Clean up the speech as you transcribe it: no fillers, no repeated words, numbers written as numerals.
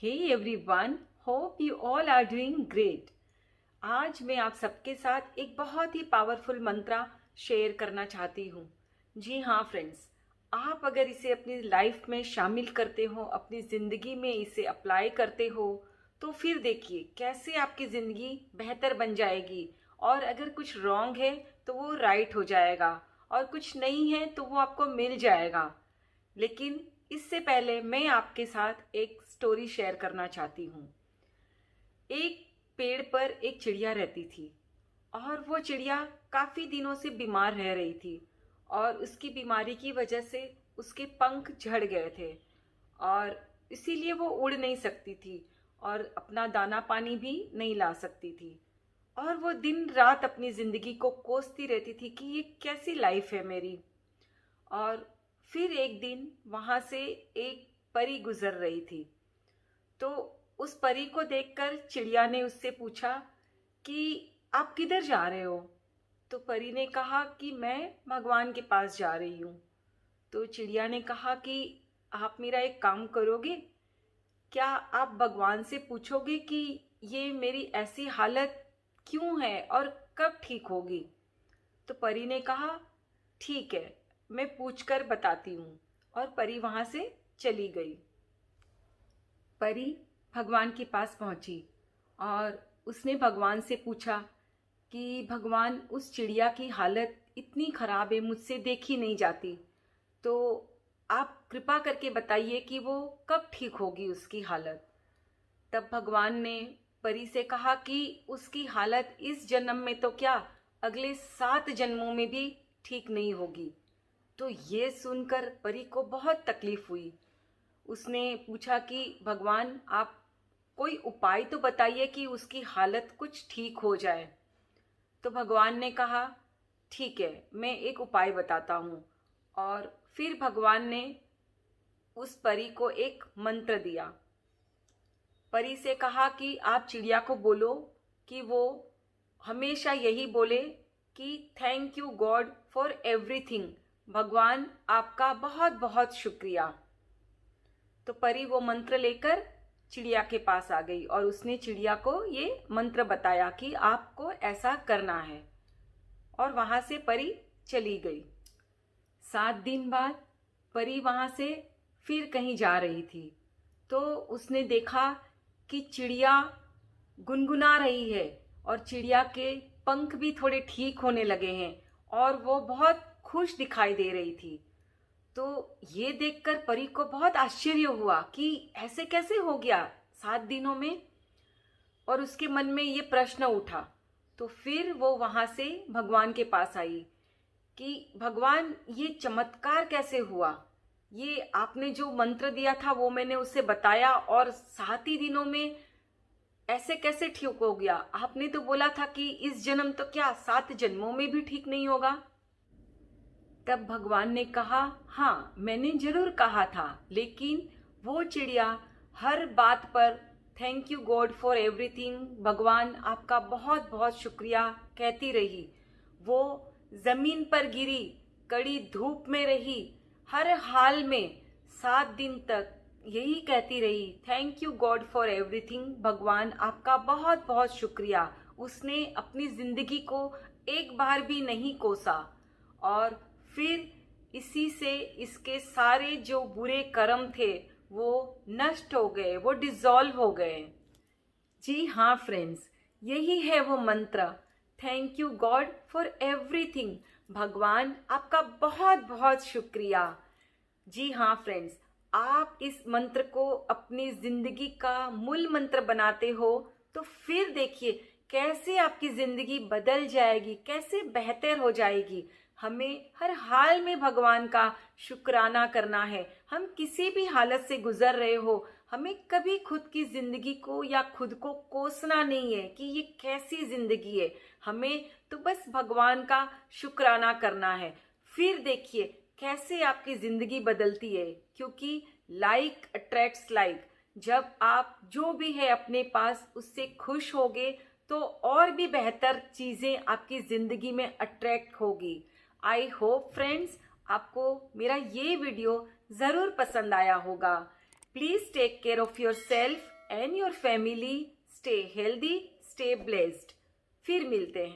Hey everyone, hope you all are doing great. आज मैं आप सबके साथ एक बहुत ही पावरफुल मंत्रा शेयर करना चाहती हूँ। जी हाँ फ्रेंड्स, आप अगर इसे अपनी लाइफ में शामिल करते हो, अपनी ज़िंदगी में इसे अप्लाई करते हो, तो फिर देखिए कैसे आपकी ज़िंदगी बेहतर बन जाएगी। और अगर कुछ रॉन्ग है तो वो राइट हो जाएगा, और कुछ नहीं है तो वो आपको मिल जाएगा। लेकिन इससे पहले मैं आपके साथ एक स्टोरी शेयर करना चाहती हूँ। एक पेड़ पर एक चिड़िया रहती थी, और वो चिड़िया काफ़ी दिनों से बीमार रह रही थी, और उसकी बीमारी की वजह से उसके पंख झड़ गए थे, और इसीलिए वो उड़ नहीं सकती थी और अपना दाना पानी भी नहीं ला सकती थी। और वो दिन रात अपनी ज़िंदगी को कोसती रहती थी कि ये कैसी लाइफ है मेरी। और फिर एक दिन वहाँ से एक परी गुजर रही थी, तो उस परी को देखकर चिड़िया ने उससे पूछा कि आप किधर जा रहे हो। तो परी ने कहा कि मैं भगवान के पास जा रही हूँ। तो चिड़िया ने कहा कि आप मेरा एक काम करोगे, क्या आप भगवान से पूछोगे कि ये मेरी ऐसी हालत क्यों है और कब ठीक होगी। तो परी ने कहा ठीक है, मैं पूछकर बताती हूँ। और परी वहाँ से चली गई। परी भगवान के पास पहुँची और उसने भगवान से पूछा कि भगवान, उस चिड़िया की हालत इतनी ख़राब है, मुझसे देखी नहीं जाती, तो आप कृपा करके बताइए कि वो कब ठीक होगी उसकी हालत। तब भगवान ने परी से कहा कि उसकी हालत इस जन्म में तो क्या, अगले 7 जन्मों में भी ठीक नहीं होगी। तो ये सुनकर परी को बहुत तकलीफ हुई। उसने पूछा कि भगवान, आप कोई उपाय तो बताइए कि उसकी हालत कुछ ठीक हो जाए। तो भगवान ने कहा ठीक है, मैं एक उपाय बताता हूँ। और फिर भगवान ने उस परी को एक मंत्र दिया। परी से कहा कि आप चिड़िया को बोलो कि वो हमेशा यही बोले कि thank you God for everything, भगवान आपका बहुत बहुत शुक्रिया। तो परी वो मंत्र लेकर चिड़िया के पास आ गई और उसने चिड़िया को ये मंत्र बताया कि आपको ऐसा करना है, और वहाँ से परी चली गई। 7 दिन बाद परी वहाँ से फिर कहीं जा रही थी, तो उसने देखा कि चिड़िया गुनगुना रही है और चिड़िया के पंख भी थोड़े ठीक होने लगे हैं, और वो बहुत खुश दिखाई दे रही थी। तो ये देखकर परी को बहुत आश्चर्य हुआ कि ऐसे कैसे हो गया 7 दिनों में, और उसके मन में ये प्रश्न उठा। तो फिर वो वहाँ से भगवान के पास आई कि भगवान, ये चमत्कार कैसे हुआ, ये आपने जो मंत्र दिया था वो मैंने उसे बताया, और 7 ही दिनों में ऐसे कैसे ठीक हो गया। आपने तो बोला था कि इस जन्म तो क्या 7 जन्मों में भी ठीक नहीं होगा। तब भगवान ने कहा हाँ, मैंने जरूर कहा था, लेकिन वो चिड़िया हर बात पर thank you God for everything, भगवान आपका बहुत बहुत शुक्रिया कहती रही। वो जमीन पर गिरी, कड़ी धूप में रही, हर हाल में 7 दिन तक यही कहती रही, thank you God for everything, भगवान आपका बहुत बहुत शुक्रिया। उसने अपनी जिंदगी को एक बार भी नहीं कोसा, और फिर इसी से इसके सारे जो बुरे कर्म थे वो नष्ट हो गए, वो डिसॉल्व हो गए। जी हाँ फ्रेंड्स, यही है वो मंत्र, thank you God for everything, भगवान आपका बहुत बहुत शुक्रिया। जी हाँ फ्रेंड्स, आप इस मंत्र को अपनी जिंदगी का मूल मंत्र बनाते हो तो फिर देखिए कैसे आपकी जिंदगी बदल जाएगी, कैसे बेहतर हो जाएगी। हमें हर हाल में भगवान का शुक्राना करना है। हम किसी भी हालत से गुजर रहे हो, हमें कभी खुद की जिंदगी को या खुद को कोसना नहीं है कि ये कैसी जिंदगी है। हमें तो बस भगवान का शुक्राना करना है। फिर देखिए कैसे आपकी जिंदगी बदलती है, क्योंकि लाइक अट्रैक्ट्स लाइक। जब आप जो भी है अपने पास उससे खुश होगे तो और भी बेहतर चीजें आपकी जिंदगी में अट्रैक्ट होगी। आई होप फ्रेंड्स आपको मेरा ये वीडियो जरूर पसंद आया होगा। Please take care of yourself, and your family. Stay healthy, stay blessed. फिर मिलते हैं।